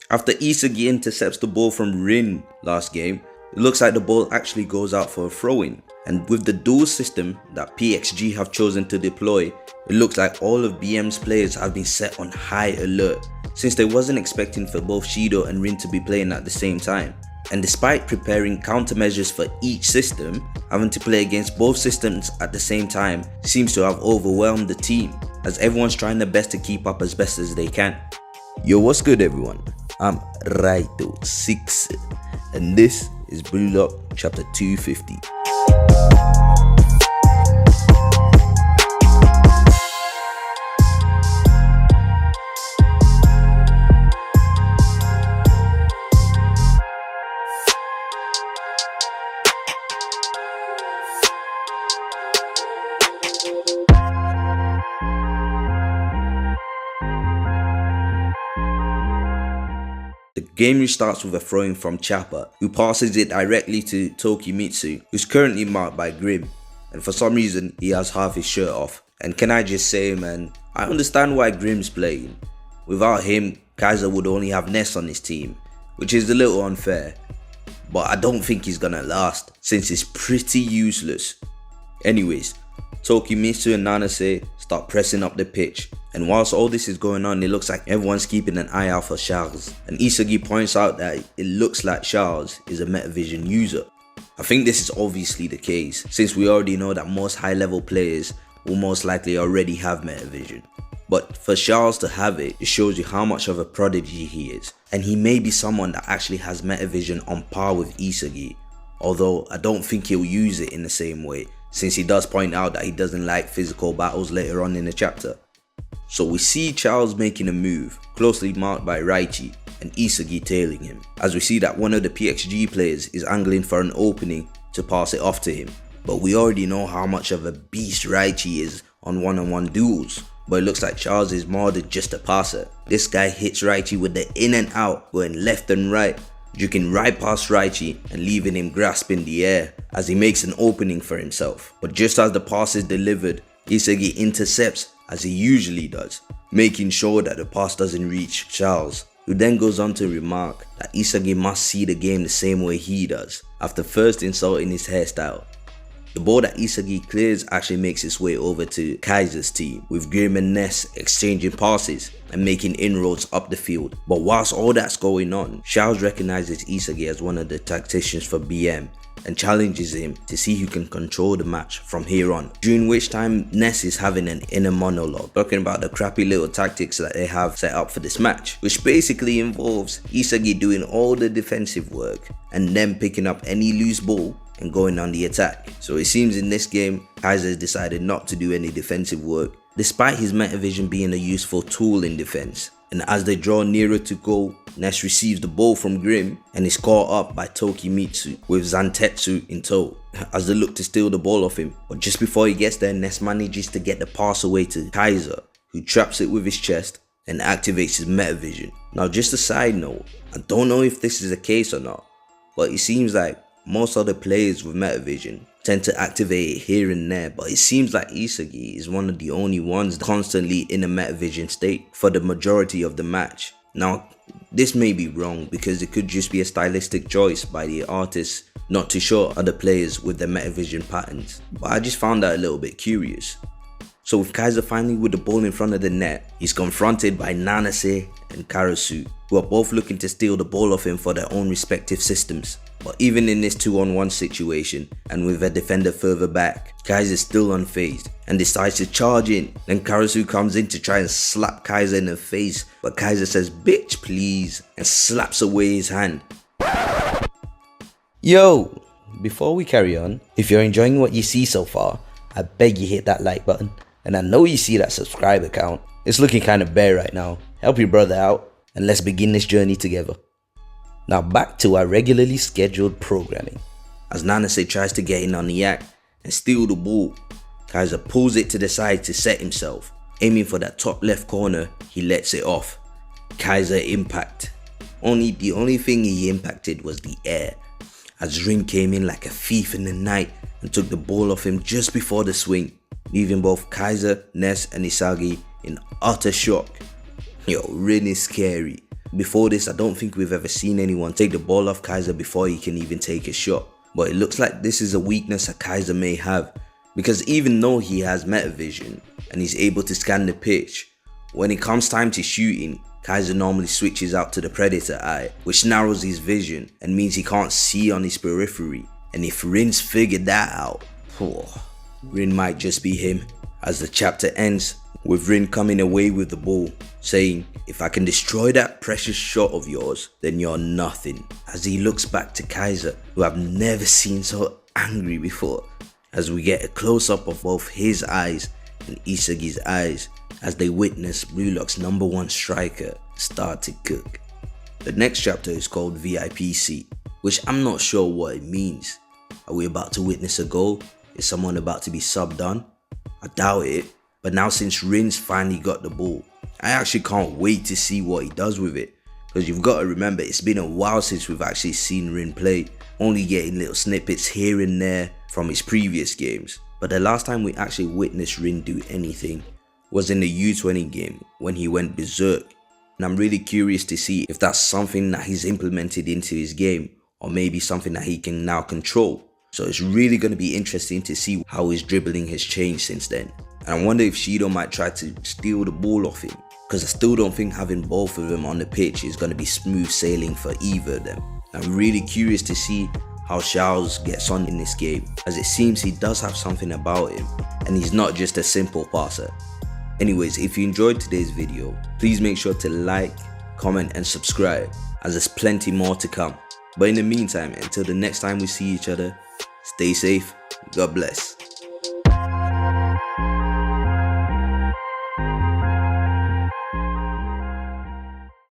After Isagi intercepts the ball from Rin last game, it looks like the ball actually goes out for a throw-in. And with the dual system that PXG have chosen to deploy, it looks like all of BM's players have been set on high alert, since they wasn't expecting for both Shido and Rin to be playing at the same time. And despite preparing countermeasures for each system, having to play against both systems at the same time seems to have overwhelmed the team, as everyone's trying their best to keep up as best as they can. Yo, what's good everyone? I'm Raito 6 and this is BLUELOCK chapter 250. The game restarts with a throw-in from Chappa, who passes it directly to Tokimitsu, who's currently marked by Grim, and for some reason he has half his shirt off. And can I just say, man, I understand why Grim's playing. Without him, Kaiser would only have Ness on his team, which is a little unfair, but I don't think he's gonna last, since he's pretty useless. Anyways, Tokimitsu and Nanase start pressing up the pitch, and whilst all this is going on, it looks like everyone's keeping an eye out for Charles, and Isagi points out that it looks like Charles is a metavision user. I think this is obviously the case, since we already know that most high level players will most likely already have metavision. But for Charles to have it, it shows you how much of a prodigy he is, and he may be someone that actually has metavision on par with Isagi, although I don't think he'll use it in the same way, since he does point out that he doesn't like physical battles later on in the chapter. So we see Charles making a move, closely marked by Raichi, and Isagi tailing him, as we see that one of the PXG players is angling for an opening to pass it off to him. But we already know how much of a beast Raichi is on one-on-one duels, but it looks like Charles is more than just a passer. This guy hits Raichi with the in and out, going left and right, juking right past Raichi and leaving him grasping the air as he makes an opening for himself. But just as the pass is delivered, Isagi intercepts as he usually does, making sure that the pass doesn't reach Charles, who then goes on to remark that Isagi must see the game the same way he does, after first insulting his hairstyle. The ball that Isagi clears actually makes its way over to Kaiser's team, with Grim and Ness exchanging passes and making inroads up the field. But whilst all that's going on, Charles recognizes Isagi as one of the tacticians for BM and challenges him to see who can control the match from here on, during which time Ness is having an inner monologue talking about the crappy little tactics that they have set up for this match, which basically involves Isagi doing all the defensive work and then picking up any loose ball and going on the attack. So it seems in this game, Kaiser has decided not to do any defensive work, despite his metavision being a useful tool in defense. And as they draw nearer to goal, Ness receives the ball from Grim and is caught up by Tokimitsu with Zantetsu in tow, as they look to steal the ball off him. But just before he gets there, Ness manages to get the pass away to Kaiser, who traps it with his chest and activates his metavision. Now just a side note, I don't know if this is the case or not, but it seems like most other players with metavision tend to activate it here and there, but it seems like Isagi is one of the only ones constantly in a metavision state for the majority of the match. Now, this may be wrong because it could just be a stylistic choice by the artist not to show other players with their metavision patterns, but I just found that a little bit curious. So with Kaiser finally with the ball in front of the net, he's confronted by Nanase and Karasu, who are both looking to steal the ball off him for their own respective systems. But even in this 2-on-1 situation, and with a defender further back, Kaiser is still unfazed and decides to charge in. Then Karasu comes in to try and slap Kaiser in the face, but Kaiser says bitch please and slaps away his hand. Yo, before we carry on, if you're enjoying what you see so far, I beg you hit that like button, and I know you see that subscriber count. It's looking kind of bare right now. Help your brother out and let's begin this journey together. Now back to our regularly scheduled programming. As Nanase tries to get in on the act and steal the ball, Kaiser pulls it to the side to set himself. Aiming for that top left corner, he lets it off. Kaiser impact. The only thing he impacted was the air, as Rin came in like a thief in the night and took the ball off him just before the swing, leaving both Kaiser, Ness and Isagi in utter shock. Yo, Rin is scary. Before this, I don't think we've ever seen anyone take the ball off Kaiser before he can even take a shot. But it looks like this is a weakness that Kaiser may have, because even though he has metavision and he's able to scan the pitch, when it comes time to shooting, Kaiser normally switches out to the predator eye, which narrows his vision and means he can't see on his periphery. And if Rin's figured that out, Rin might just be him. As the chapter ends with Rin coming away with the ball, saying, "If I can destroy that precious shot of yours, then you're nothing," as he looks back to Kaiser, who I've never seen so angry before, as we get a close-up of both his eyes and Isagi's eyes as they witness BLUELOCK's #1 striker start to cook. The next chapter is called VIP seat, which I'm not sure what it means. Are we about to witness a goal? Is someone about to be subbed on? I doubt it, but now since Rin's finally got the ball, I actually can't wait to see what he does with it, because you've got to remember it's been a while since we've actually seen Rin play, only getting little snippets here and there from his previous games. But the last time we actually witnessed Rin do anything was in the U20 game when he went berserk, and I'm really curious to see if that's something that he's implemented into his game, or maybe something that he can now control. So it's really going to be interesting to see how his dribbling has changed since then. And I wonder if Shido might try to steal the ball off him, because I still don't think having both of them on the pitch is going to be smooth sailing for either of them. I'm really curious to see how Xiao's gets on in this game, as it seems he does have something about him and he's not just a simple passer. Anyways, if you enjoyed today's video, please make sure to like, comment and subscribe, as there's plenty more to come. But in the meantime, until the next time we see each other, stay safe, God bless.